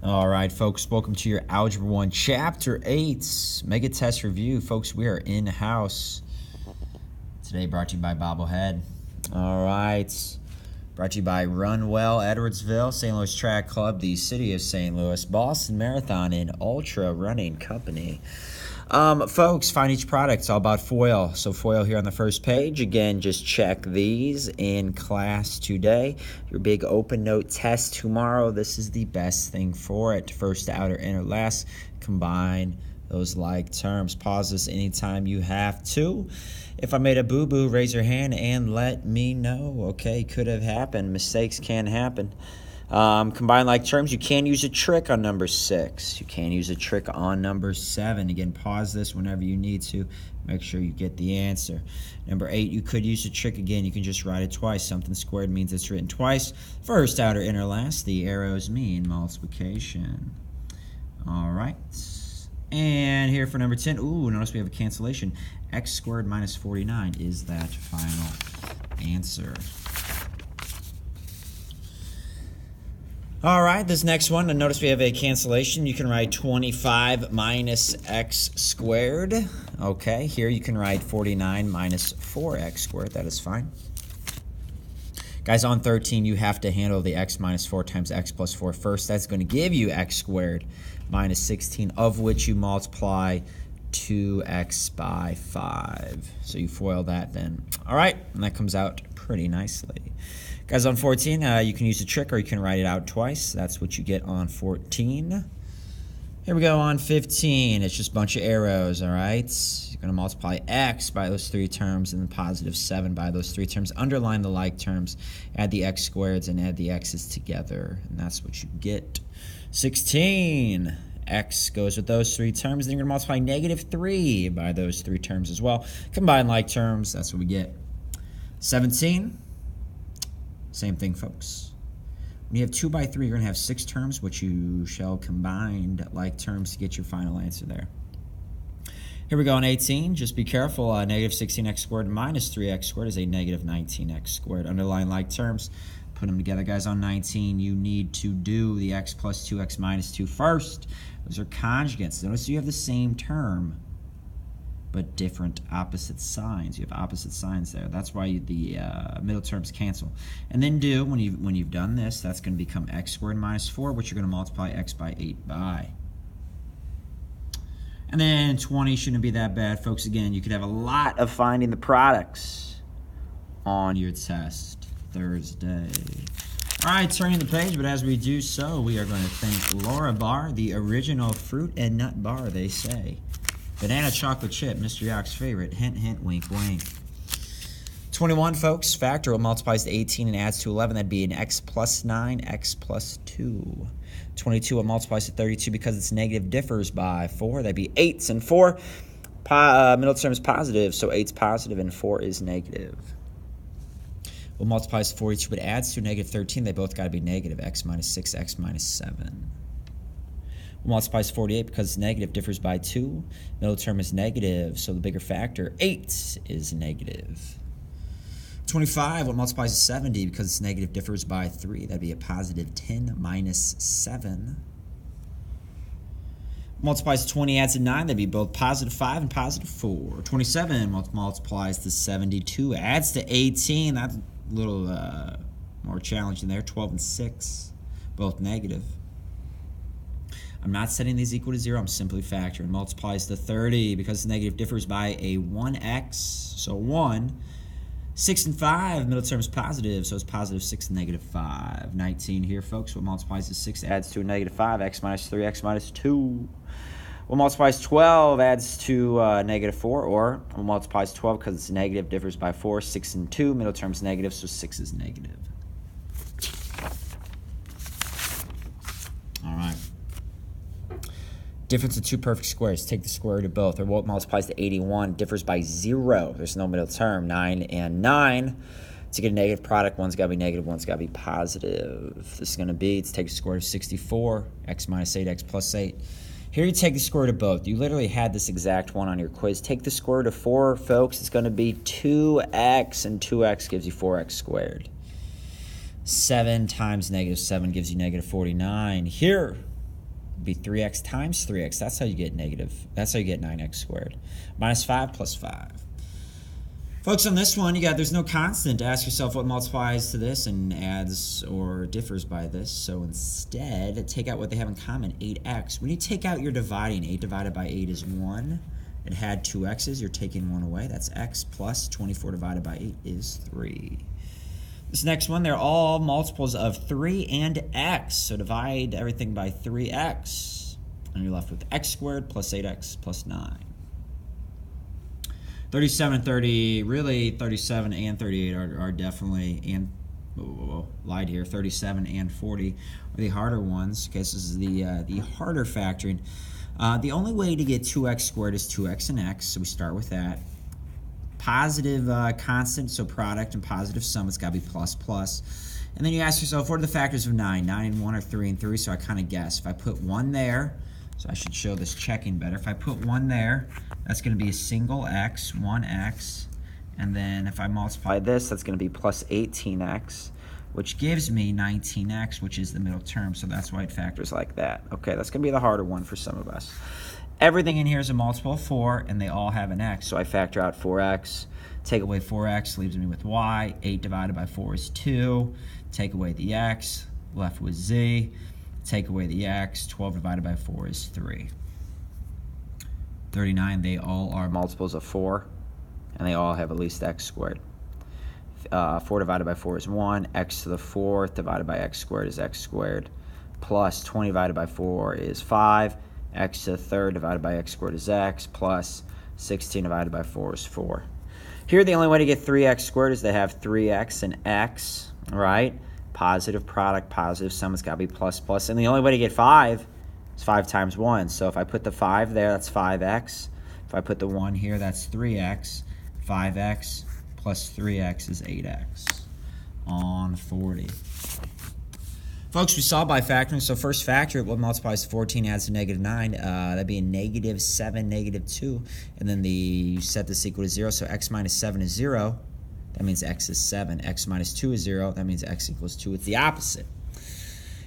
All right, folks, welcome to your Algebra 1 Chapter 8 Mega Test Review. Folks, we are in-house. Today brought to you by Bobblehead. All right, brought to you by Runwell, Edwardsville, St. Louis Track Club, the City of St. Louis, Boston Marathon, and Ultra Running Company. Folks, find each product. It's all about foil. So foil here on the first page. Again, just check these in class today. Your big open note test tomorrow. This is the best thing for it. First, outer, inner, last. Combine those like terms. Pause this anytime you have to. If I made a boo-boo, raise your hand and let me know. Okay, could have happened. Mistakes can happen. Combine like terms, you can use a trick on number 6. You can use a trick on number 7. Again, pause this whenever you need to. Make sure you get the answer. Number 8, you could use a trick again. You can just write it twice. Something squared means it's written twice. First, outer, inner, last. The arrows mean multiplication. All right. And here for number 10, ooh, notice we have a cancellation. X squared minus 49 is that final answer. All right, this next one, and notice we have a cancellation. You can write 25 minus x squared. Okay, here you can write 49 minus 4x squared. That is fine. Guys, on 13, you have to handle the x minus 4 times x plus 4 first. That's going to give you x squared minus 16, of which you multiply 2x by 5. So you FOIL that then. All right, and that comes out pretty nicely. Guys, on 14, you can use a trick or you can write it out twice. That's what you get on 14. Here we go on 15. It's just a bunch of arrows, all right? You're going to multiply x by those 3 terms and then positive 7 by those 3 terms. Underline the like terms, add the x squareds, and add the x's together. And that's what you get. 16. X goes with those 3 terms. Then you're going to multiply negative 3 by those 3 terms as well. Combine like terms. That's what we get. 17. Same thing, folks. When you have 2 by 3, you're going to have 6 terms, which you shall combine like terms to get your final answer there. Here we go on 18. Just be careful. Negative 16x squared minus 3x squared is a negative 19x squared. Underline like terms. Put them together, guys. On 19, you need to do the x plus 2x minus 2 first. Those are conjugates. Notice you have the same term, but different opposite signs. You have opposite signs there. That's why the middle terms cancel. And then do, when you've done this, that's going to become x squared minus 4, which you're going to multiply x by 8 by. And then 20 shouldn't be that bad, folks. Again, you could have a lot of finding the products on your test Thursday. All right, turning the page, but as we do so, we are going to thank Laura Bar, the original fruit and nut bar, they say. Banana chocolate chip, Mr. Yock's favorite. Hint, hint, wink, wink. 21, folks. Factor multiplies to 18 and adds to 11. That'd be an x plus 9, x plus 2. 22, it multiplies to 32 because it's negative, differs by 4. That'd be 8s and 4. Middle term is positive, so 8's positive and 4 is negative. Well, multiplies to 42, but adds to negative 13. They both got to be negative. X minus 6, x minus 7. Multiplies 48 because it's negative, differs by 2. Middle term is negative, so the bigger factor, 8, is negative. 25, what multiplies to 70 because it's negative, differs by 3. That'd be a positive 10 minus 7. Multiplies to 20, adds to 9. That'd be both positive 5 and positive 4. 27 multiplies to 72, adds to 18. That's a little more challenging there. 12 and 6, both negative. I'm not setting these equal to 0. I'm simply factoring. Multiplies to 30 because the negative differs by a 1x. So 1. 6 and 5, middle term is positive, so it's positive 6 and negative 5. 19 here, folks. What multiplies to 6 adds to a negative 5, x minus 3, x minus 2. What multiplies 12 adds to negative 4, or what multiplies 12 because it's negative, differs by 4. 6 and 2, middle term is negative, so 6 is negative. All right. Difference of 2 perfect squares. Take the square root of both. Or what multiplies to 81 differs by 0. There's no middle term. 9 and 9. To get a negative product, one's got to be negative, one's got to be positive. This is going to be, to take the square root of 64, x minus 8, x plus 8. Here you take the square root of both. You literally had this exact one on your quiz. Take the square root of 4, folks. It's going to be 2x, and 2x gives you 4x squared. 7 times negative 7 gives you negative 49. Here, be 3x times 3x. That's how you get negative. That's how you get 9x squared. Minus 5 plus 5. Folks, on this one, there's no constant. Ask yourself what multiplies to this and adds or differs by this. So instead, take out what they have in common, 8x. When you take out your dividing, 8 divided by 8 is 1. It had 2 x's. You're taking 1 away. That's x plus 24 divided by 8 is 3. This next one, they're all multiples of 3 and x. So divide everything by 3x. And you're left with x squared plus 8x plus 9. 37 and 30, really 37 and 38 are definitely, and lied here, 37 and 40 are the harder ones. Okay, so this is the harder factoring. The only way to get 2x squared is 2x and x, so we start with that. Positive constant, so product and positive sum, it's got to be plus plus. And then you ask yourself, what are the factors of 9? 9 and 1 are 3 and 3, so I kind of guess. If I put 1 there, so I should show this checking better. If I put 1 there, that's going to be a single x, 1x. And then if I multiply this, that's going to be plus 18x, which gives me 19x, which is the middle term. So that's why it factors like that. Okay, that's going to be the harder one for some of us. Everything in here is a multiple of 4, and they all have an x. So I factor out 4x. Take away 4x, leaves me with y. 8 divided by 4 is 2. Take away the x, left with z. Take away the x, 12 divided by 4 is 3. 39, they all are multiples of 4, and they all have at least x squared. 4 divided by 4 is 1, x to the 4th divided by x squared is x squared, plus 20 divided by 4 is 5, x to the 3rd divided by x squared is x, plus 16 divided by 4 is 4. Here, the only way to get 3x squared is to have 3x and x, right? Positive product, positive sum, it's got to be plus plus. And the only way to get 5 is 5 times 1. So if I put the 5 there, that's 5x. If I put the 1 here, that's 3x. 5x plus 3x is 8x on 40. Folks, we saw by factoring. So first factor, what multiplies to 14 adds to negative 9. That'd be a negative 7, negative 2. And then you set this equal to 0. So x minus 7 is 0. That means x is 7. X minus 2 is 0. That means x equals 2. It's the opposite.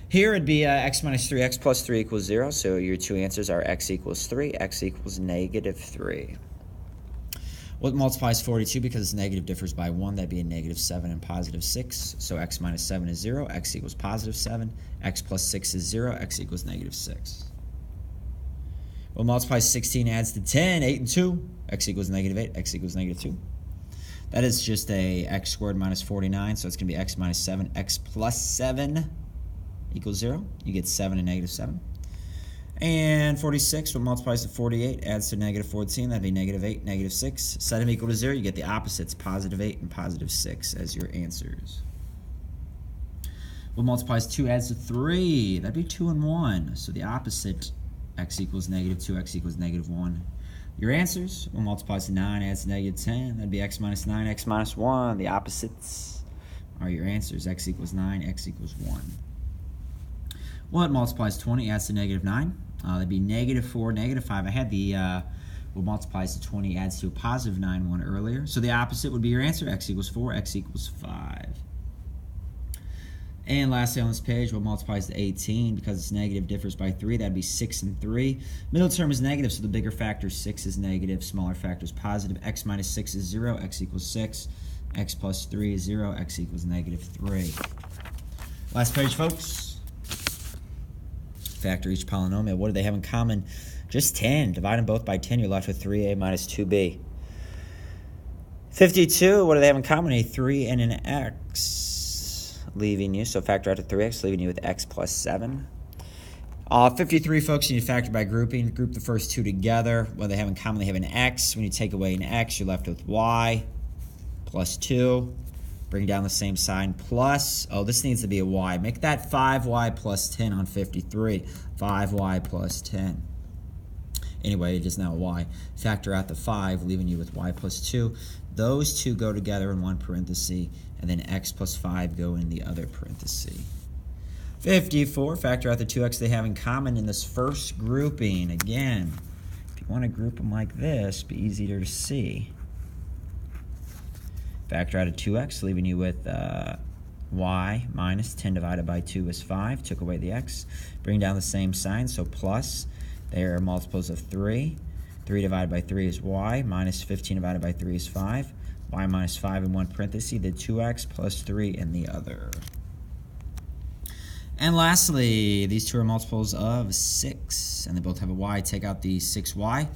Here it'd be x minus 3x plus 3 equals 0. So your two answers are x equals 3, x equals negative 3. What multiplies 42? Because it's negative differs by 1. That'd be a negative 7 and positive 6. So x minus 7 is 0. X equals positive 7. X plus 6 is 0. X equals negative 6. What multiplies 16 adds to 10? 8 and 2. X equals negative 8. X equals negative 2. That is just a x squared minus 49, so it's going to be x minus 7. X plus 7 equals 0. You get 7 and negative 7. And 46, what multiplies to 48, adds to negative 14. That'd be negative 8, negative 6. Set them equal to 0. You get the opposites, positive 8 and positive 6 as your answers. What multiplies 2 adds to 3? That'd be 2 and 1. So the opposite, x equals negative 2, x equals negative 1. Your answers, what multiplies to 9 adds to negative 10. That'd be x minus 9, x minus 1. The opposites are your answers. X equals 9, x equals 1. What multiplies 20 adds to negative 9? That'd be negative 4, negative 5. I had the what multiplies to 20 adds to a positive 9 one earlier. So the opposite would be your answer. X equals 4, x equals 5. And lastly on this page, what multiplies to 18, because it's negative, differs by 3, that'd be 6 and 3. Middle term is negative, so the bigger factor, 6, is negative. Smaller factor is positive. X minus 6 is 0. X equals 6. X plus 3 is 0. X equals negative 3. Last page, folks. Factor each polynomial. What do they have in common? Just 10. Divide them both by 10. You're left with 3a minus 2b. 52. What do they have in common? A 3 and an x. Leaving you, so factor out to 3x, leaving you with x plus 7. 53, folks, you need to factor by grouping. Group the first two together. What do they have in common? They have an x. When you take away an x, you're left with y plus 2. Bring down the same sign, plus, oh, this needs to be a y. Make that 5y plus 10 on 53. 5y plus 10. Anyway, it is now a y. Factor out the 5, leaving you with y plus 2. Those two go together in one parenthesis, and then x plus 5 go in the other parenthesis. 54, factor out the 2x they have in common in this first grouping. Again, if you want to group them like this, be easier to see. Factor out a 2x, leaving you with y minus 10 divided by 2 is 5. Took away the x. Bring down the same sign, so plus. They are multiples of 3. 3 divided by 3 is y, minus 15 divided by 3 is 5. Y minus 5 in one parenthesis, the 2x plus 3 in the other. And lastly, these two are multiples of 6, and they both have a y. Take out the 6y,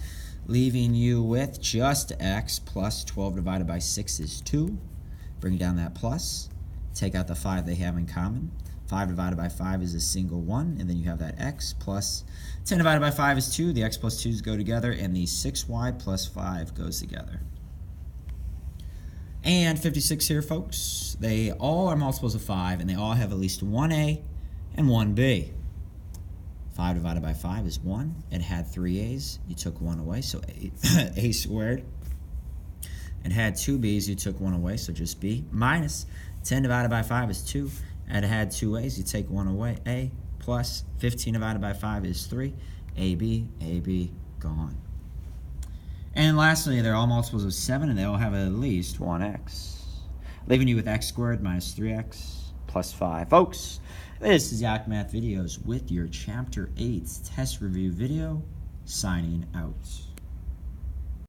leaving you with just x plus 12 divided by 6 is 2. Bring down that plus. Take out the 5 they have in common. 5 divided by 5 is a single 1, and then you have that x plus 10 divided by 5 is 2. The x plus 2's go together, and the 6y plus 5 goes together. And 56 here, folks. They all are multiples of 5, and they all have at least one a and one b. 5 divided by 5 is 1. It had 3 a's. You took 1 away, so a squared. It had 2 b's. You took 1 away, so just b. Minus 10 divided by 5 is 2. And it had 2 a's. You take 1 away, a. Plus 15 divided by 5 is 3. AB, gone. And lastly, they're all multiples of 7, and they all have at least one x. Leaving you with x squared minus 3x plus 5. Folks, this is Yak Math Videos with your Chapter 8 test review video, signing out.